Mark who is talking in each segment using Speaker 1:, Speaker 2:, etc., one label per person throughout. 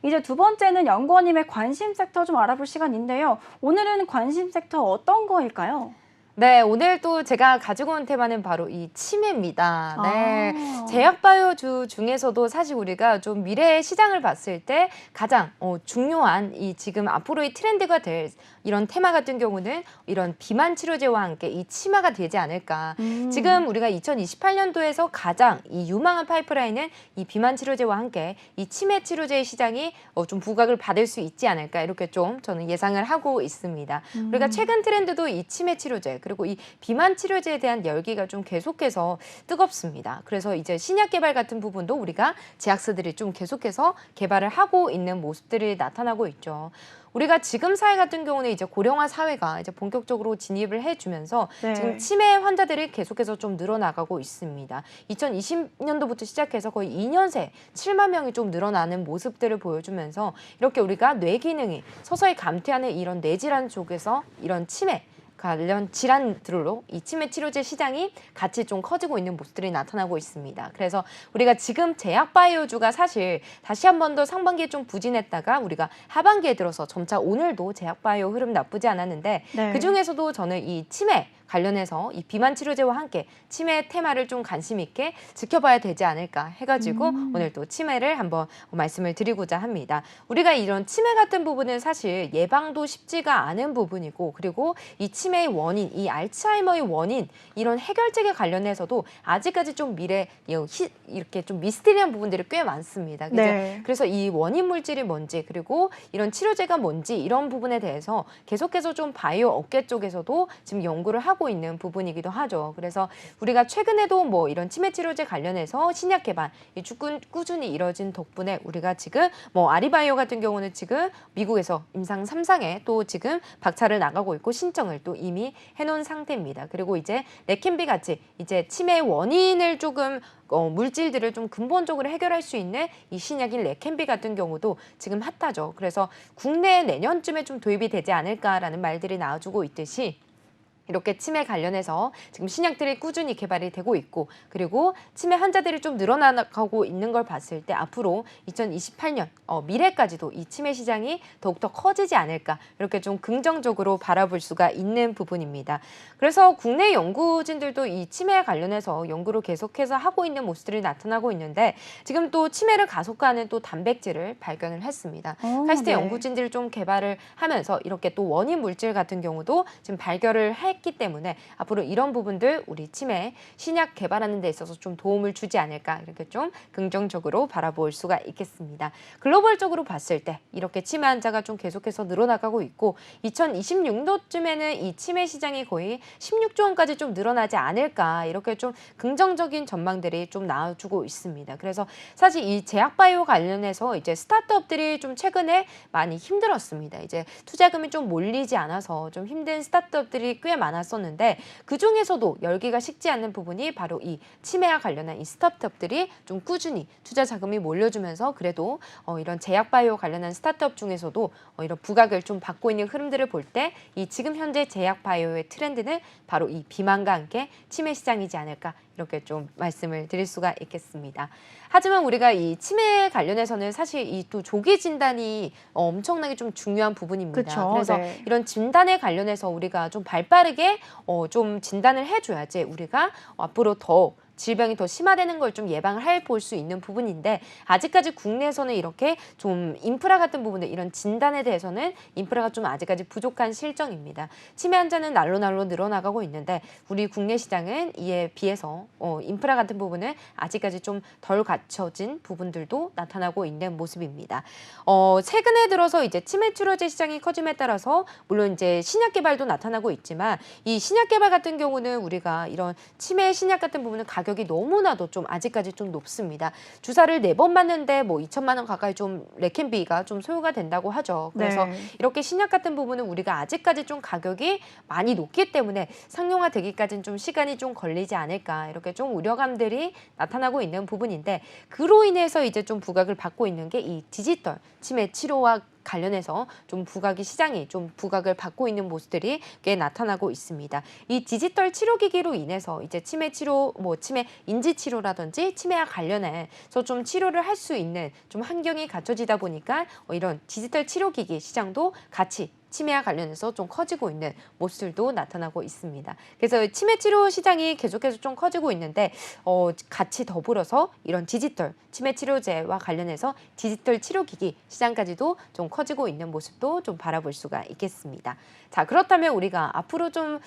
Speaker 1: 이제 두 번째는 연구원님의 관심 섹터 좀 알아볼 시간인데요. 오늘은 관심 섹터 어떤 거일까요?
Speaker 2: 네, 오늘 또 제가 가지고 온 테마는 바로 이 치매입니다. 네,
Speaker 1: 아,
Speaker 2: 제약바이오주 중에서도 사실 우리가 좀 미래의 시장을 봤을 때 가장 중요한 이 지금 앞으로의 트렌드가 될 이런 테마 같은 경우는 이런 비만 치료제와 함께 이 치마가 되지 않을까. 지금 우리가 2028년도에서 가장 이 유망한 파이프라인은 이 비만 치료제와 함께 이 치매 치료제의 시장이 좀 부각을 받을 수 있지 않을까 이렇게 좀 저는 예상을 하고 있습니다. 우리가 최근 트렌드도 이 치매 치료제 그리고 이 비만 치료제에 대한 열기가 좀 계속해서 뜨겁습니다. 그래서 이제 신약 개발 같은 부분도 우리가 제약사들이 좀 계속해서 개발을 하고 있는 모습들이 나타나고 있죠. 우리가 지금 사회 같은 경우는 이제 고령화 사회가 이제 본격적으로 진입을 해주면서 지금
Speaker 1: 네.
Speaker 2: 치매 환자들이 계속해서 좀 늘어나가고 있습니다. 2020년도부터 시작해서 거의 2년 새 7만 명이 좀 늘어나는 모습들을 보여주면서 이렇게 우리가 뇌 기능이 서서히 감퇴하는 이런 뇌질환 쪽에서 이런 치매 관련 질환들로 이 치매 치료제 시장이 같이 좀 커지고 있는 모습들이 나타나고 있습니다. 그래서 우리가 지금 제약바이오주가 사실 다시 한 번 더 상반기에 좀 부진했다가 우리가 하반기에 들어서 점차 오늘도 제약바이오 흐름 나쁘지 않았는데
Speaker 1: 네.
Speaker 2: 그중에서도 저는 이 치매 관련해서 이 비만 치료제와 함께 치매 테마를 좀 관심 있게 지켜봐야 되지 않을까 해가지고 오늘 또 치매를 한번 말씀을 드리고자 합니다. 우리가 이런 치매 같은 부분은 사실 예방도 쉽지가 않은 부분이고 그리고 이 치매의 원인, 이 알츠하이머의 원인 이런 해결책에 관련해서도 아직까지 좀 이렇게 좀 미스테리한 부분들이 꽤 많습니다.
Speaker 1: 네.
Speaker 2: 그래서 이 원인 물질이 뭔지 그리고 이런 치료제가 뭔지 이런 부분에 대해서 계속해서 좀 바이오 업계 쪽에서도 지금 연구를 하고 있는 부분이기도 하죠. 그래서 우리가 최근에도 뭐 이런 치매 치료제 관련해서 신약 개발 꾸준히 이뤄진 덕분에 우리가 지금 뭐 아리바이오 같은 경우는 지금 미국에서 임상 3상에 또 지금 박차를 나가고 있고 신청을 또 이미 해놓은 상태입니다. 그리고 이제 레켄비 같이 이제 치매의 원인을 조금 물질들을 좀 근본적으로 해결할 수 있는 이 신약인 레켄비 같은 경우도 지금 핫하죠. 그래서 국내에 내년쯤에 좀 도입이 되지 않을까라는 말들이 나와주고 있듯이 이렇게 치매 관련해서 지금 신약들이 꾸준히 개발이 되고 있고 그리고 치매 환자들이 좀 늘어나가고 있는 걸 봤을 때 앞으로 2028년 미래까지도 이 치매 시장이 더욱더 커지지 않을까 이렇게 좀 긍정적으로 바라볼 수가 있는 부분입니다. 그래서 국내 연구진들도 이 치매에 관련해서 연구를 계속해서 하고 있는 모습들이 나타나고 있는데 지금 또 치매를 가속화하는 또 단백질을 발견을 했습니다. 카이스트
Speaker 1: 네.
Speaker 2: 연구진들이 좀 개발을 하면서 이렇게 또 원인 물질 같은 경우도 지금 발견을 했기 때문에 앞으로 이런 부분들 우리 치매 신약 개발하는 데 있어서 좀 도움을 주지 않을까 이렇게 좀 긍정적으로 바라볼 수가 있겠습니다. 글로벌적으로 봤을 때 이렇게 치매 환자가 좀 계속해서 늘어나가고 있고 2026년도쯤에는 이 치매 시장이 거의 16조 원까지 좀 늘어나지 않을까 이렇게 좀 긍정적인 전망들이 좀 나와주고 있습니다. 그래서 사실 이 제약바이오 관련해서 이제 스타트업들이 좀 최근에 많이 힘들었습니다. 이제 투자금이 좀 몰리지 않아서 좀 힘든 스타트업들이 꽤 많았었는데 그중에서도 열기가 식지 않는 부분이 바로 이 치매와 관련한 이 스타트업들이 좀 꾸준히 투자 자금이 몰려주면서 그래도 이런 제약바이오 관련한 스타트업 중에서도 이런 부각을 좀 받고 있는 흐름들을 볼 때 이 지금 현재 제약바이오의 트렌드는 바로 이 비만과 함께 치매 시장이지 않을까 이렇게 좀 말씀을 드릴 수가 있겠습니다. 하지만 우리가 이 치매 관련해서는 사실 이 또 조기 진단이 엄청나게 좀 중요한 부분입니다.
Speaker 1: 그쵸,
Speaker 2: 그래서
Speaker 1: 네.
Speaker 2: 이런 진단에 관련해서 우리가 좀 발빠르게 좀 진단을 해줘야지 우리가 앞으로 더 질병이 더 심화되는 걸 좀 예방을 볼 수 있는 부분인데 아직까지 국내에서는 이렇게 좀 인프라 같은 부분들 이런 진단에 대해서는 인프라가 좀 아직까지 부족한 실정입니다. 치매 환자는 날로 늘어나가고 있는데 우리 국내 시장은 이에 비해서 인프라 같은 부분은 아직까지 좀 덜 갖춰진 부분들도 나타나고 있는 모습입니다. 최근에 들어서 이제 치매 치료제 시장이 커짐에 따라서 물론 이제 신약 개발도 나타나고 있지만 이 신약 개발 같은 경우는 우리가 이런 치매 신약 같은 부분은 가격이 너무나도 좀 아직까지 좀 높습니다. 주사를 4번 맞는데 뭐 2천만 원 가까이 좀 레켄비가 좀 소요가 된다고 하죠. 그래서
Speaker 1: 네.
Speaker 2: 이렇게 신약 같은 부분은 우리가 아직까지 좀 가격이 많이 높기 때문에 상용화 되기까지는 좀 시간이 좀 걸리지 않을까 이렇게 좀 우려감들이 나타나고 있는 부분인데 그로 인해서 이제 좀 부각을 받고 있는 게 이 디지털 치매 치료와 관련해서 좀 시장이 좀 부각을 받고 있는 모습들이 꽤 나타나고 있습니다. 이 디지털 치료기기로 인해서 이제 치매 치료, 치매 인지 치료라든지 치매와 관련해서 좀 치료를 할 수 있는 좀 환경이 갖춰지다 보니까 이런 디지털 치료기기 시장도 같이 치매와 관련해서 좀 커지고 있는 모습들도 나타나고 있습니다. 그래서 치매 치료 시장이 계속해서 좀 커지고 있는데 같이 더불어서 이런 디지털 치매 치료제와 관련해서 디지털 치료기기 시장까지도 좀 커지고 있는 모습도 좀 바라볼 수가 있겠습니다. 자, 그렇다면 우리가 앞으로 좀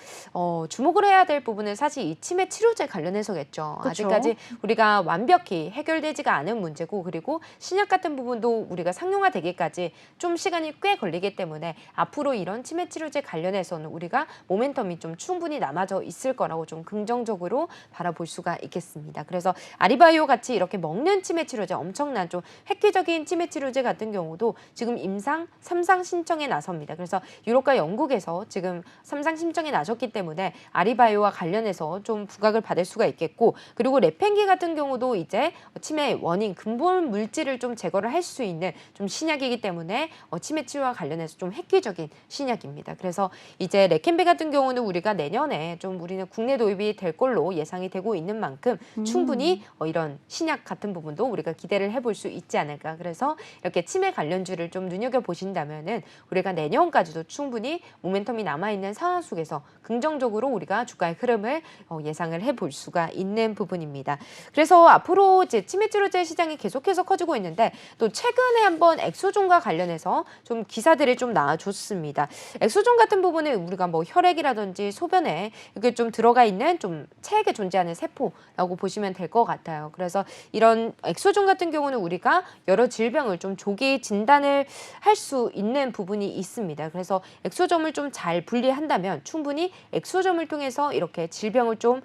Speaker 2: 주목을 해야 될 부분은 사실 이 치매 치료제 관련해서겠죠.
Speaker 1: 그쵸.
Speaker 2: 아직까지 우리가 완벽히 해결되지가 않은 문제고, 그리고 신약 같은 부분도 우리가 상용화되기까지 좀 시간이 꽤 걸리기 때문에 앞으로 이런 치매 치료제 관련해서는 우리가 모멘텀이 좀 충분히 남아져 있을 거라고 좀 긍정적으로 바라볼 수가 있겠습니다. 그래서 아리바이오 같이 이렇게 먹는 치매 치료제, 엄청난 좀 획기적인 치매 치료제 같은 경우도 지금 임상 3상 신청에 나섭니다. 그래서 유럽과 영국에서 지금 3상 신청에 나섰기 때문에 아리바이오와 관련해서 좀 부각을 받을 수가 있겠고, 그리고 레펜기 같은 경우도 이제 치매의 원인 근본 물질을 좀 제거를 할 수 있는 좀 신약이기 때문에 치매 치료와 관련해서 좀 획기적인 신약입니다. 그래서 이제 레켄비 같은 경우는 우리가 내년에 좀 우리는 국내 도입이 될 걸로 예상이 되고 있는 만큼 충분히 이런 신약 같은 부분도 우리가 기대를 해볼 수 있지 않을까. 그래서 이렇게 치매 관련주를 좀 눈여겨보신다면은 우리가 내년까지도 충분히 모멘텀이 남아있는 상황 속에서 긍정적으로 우리가 주가의 흐름을 예상을 해볼 수가 있는 부분입니다. 그래서 앞으로 이제 치매 치료제 시장이 계속해서 커지고 있는데, 또 최근에 한번 엑소존과 관련해서 좀 기사들이 좀 나와줬습니다. 엑소존 같은 부분은 우리가 혈액이라든지 소변에 이게 좀 들어가 있는 좀 체액에 존재하는 세포라고 보시면 될 것 같아요. 그래서 이런 엑소존 같은 경우는 우리가 여러 질병을 좀 조기 진단을 할 수 있는 부분이 있습니다. 그래서 엑소점을 좀 잘 분리한다면 충분히 엑소점을 통해서 이렇게 질병을 좀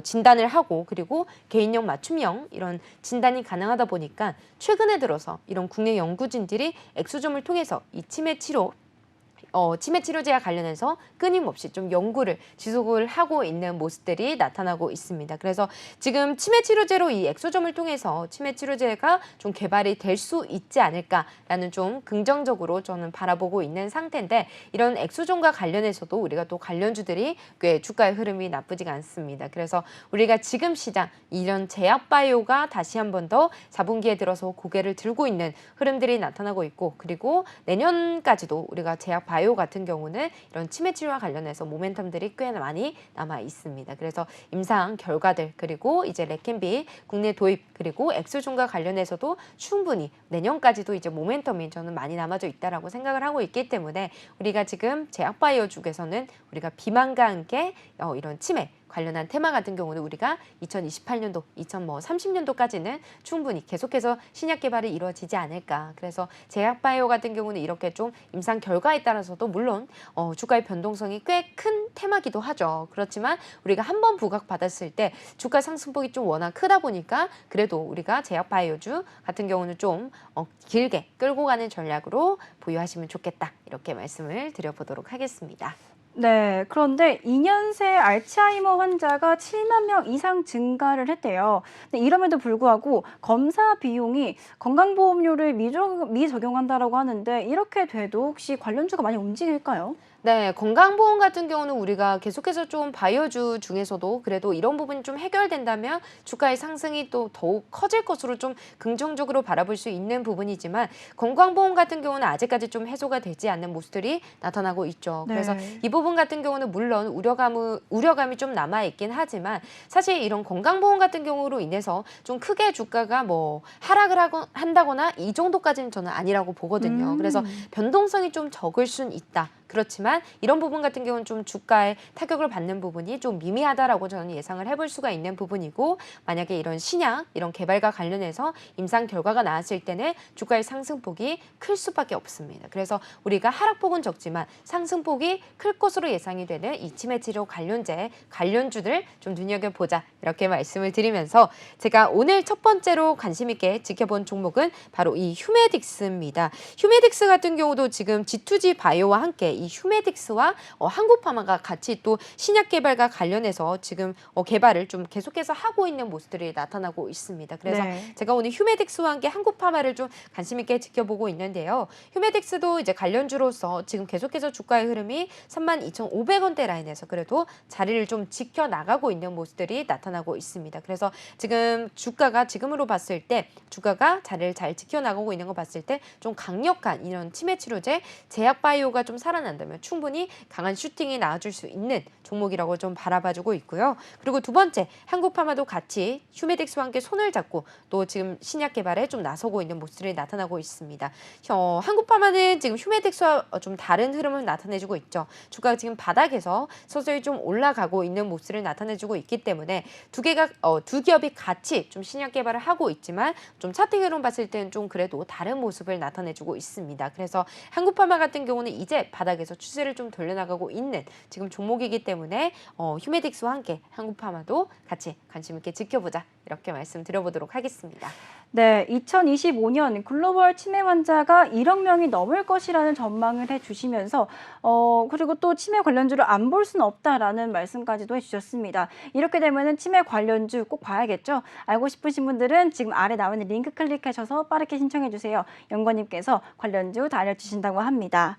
Speaker 2: 진단을 하고, 그리고 개인용 맞춤형 이런 진단이 가능하다 보니까 최근에 들어서 이런 국내 연구진들이 엑소점을 통해서 이 치매 치료제와 관련해서 끊임없이 좀 연구를 지속을 하고 있는 모습들이 나타나고 있습니다. 그래서 지금 치매 치료제로 이 엑소점을 통해서 치매 치료제가 좀 개발이 될 수 있지 않을까라는 좀 긍정적으로 저는 바라보고 있는 상태인데, 이런 엑소점과 관련해서도 우리가 또 관련주들이 꽤 주가의 흐름이 나쁘지가 않습니다. 그래서 우리가 지금 시장 이런 제약바이오가 다시 한 번 더 4분기에 들어서 고개를 들고 있는 흐름들이 나타나고 있고, 그리고 내년까지도 우리가 제약바이오 같은 경우는 이런 치매 치료와 관련해서 모멘텀들이 꽤 많이 남아 있습니다. 그래서 임상 결과들, 그리고 이제 레켄비 국내 도입, 그리고 엑소존과 관련해서도 충분히 내년까지도 이제 모멘텀이 저는 많이 남아져 있다라고 생각을 하고 있기 때문에 우리가 지금 제약바이오 쪽에서는 우리가 비만과 함께 이런 치매 관련한 테마 같은 경우는 우리가 2028년도, 2030년도까지는 충분히 계속해서 신약 개발이 이루어지지 않을까. 그래서 제약바이오 같은 경우는 이렇게 좀 임상 결과에 따라서도 물론 주가의 변동성이 꽤 큰 테마기도 하죠. 그렇지만 우리가 한번 부각받았을 때 주가 상승폭이 좀 워낙 크다 보니까 그래도 우리가 제약바이오주 같은 경우는 좀 길게 끌고 가는 전략으로 보유하시면 좋겠다. 이렇게 말씀을 드려보도록 하겠습니다.
Speaker 1: 네, 그런데 2년새 알츠하이머 환자가 7만 명 이상 증가를 했대요. 근데 이럼에도 불구하고 검사 비용이 건강보험료를 미적용한다라고 하는데, 이렇게 돼도 혹시 관련주가 많이 움직일까요?
Speaker 2: 네, 건강보험 같은 경우는 우리가 계속해서 좀 바이오주 중에서도 그래도 이런 부분이 좀 해결된다면 주가의 상승이 또 더욱 커질 것으로 좀 긍정적으로 바라볼 수 있는 부분이지만, 건강보험 같은 경우는 아직까지 좀 해소가 되지 않는 모습들이 나타나고 있죠. 그래서
Speaker 1: 네.
Speaker 2: 이 부분 같은 경우는 물론 우려감이 좀 남아있긴 하지만, 사실 이런 건강보험 같은 경우로 인해서 좀 크게 주가가 하락을 한다거나 이 정도까지는 저는 아니라고 보거든요. 그래서 변동성이 좀 적을 순 있다. 그렇지만 이런 부분 같은 경우는 좀 주가에 타격을 받는 부분이 좀 미미하다라고 저는 예상을 해볼 수가 있는 부분이고, 만약에 이런 신약, 이런 개발과 관련해서 임상 결과가 나왔을 때는 주가의 상승폭이 클 수밖에 없습니다. 그래서 우리가 하락폭은 적지만 상승폭이 클 것으로 예상이 되는 이 치매 치료 관련주들 좀 눈여겨보자, 이렇게 말씀을 드리면서 제가 오늘 첫 번째로 관심 있게 지켜본 종목은 바로 이 휴메딕스입니다. 휴메딕스 같은 경우도 지금 G2G 바이오와 함께 이 휴메딕스와 한국파마가 같이 또 신약 개발과 관련해서 지금 개발을 좀 계속해서 하고 있는 모습들이 나타나고 있습니다. 그래서
Speaker 1: 네.
Speaker 2: 제가 오늘 휴메딕스와 함께 한국파마를 좀 관심 있게 지켜보고 있는데요. 휴메딕스도 이제 관련주로서 지금 계속해서 주가의 흐름이 32,500원대 라인에서 그래도 자리를 좀 지켜나가고 있는 모습들이 나타나고 있습니다. 그래서 지금 주가가 지금으로 봤을 때 주가가 자리를 잘 지켜나가고 있는 거 봤을 때 좀 강력한 이런 치매 치료제 제약바이오가 좀 살아난다면 충분히 강한 슈팅이 나와줄 수 있는 종목이라고 좀 바라봐주고 있고요. 그리고 두 번째 한국파마도 같이 휴메딕스와 함께 손을 잡고 또 지금 신약 개발에 좀 나서고 있는 모습들이 나타나고 있습니다. 한국파마는 지금 휴메딕스와 좀 다른 흐름을 나타내주고 있죠. 주가가 지금 바닥에서 서서히 좀 올라가고 있는 모습을 나타내주고 있기 때문에 두 기업이 같이 좀 신약 개발을 하고 있지만 좀 차트 흐름 봤을 때는 좀 그래도 다른 모습을 나타내주고 있습니다. 그래서 한국파마 같은 경우는 이제 바닥에서 추세를 좀 돌려나가고 있는 지금 종목이기 때문에 휴메딕스와 함께 한국파마도 같이 관심 있게 지켜보자 이렇게 말씀드려보도록 하겠습니다.
Speaker 1: 네, 2025년 글로벌 치매 환자가 1억 명이 넘을 것이라는 전망을 해주시면서 그리고 또 치매 관련주를 안 볼 수는 없다라는 말씀까지도 해주셨습니다. 이렇게 되면은 치매 관련주 꼭 봐야겠죠? 알고 싶으신 분들은 지금 아래 나와 있는 링크 클릭하셔서 빠르게 신청해 주세요. 연구원님께서 관련주 다 알려주신다고 합니다.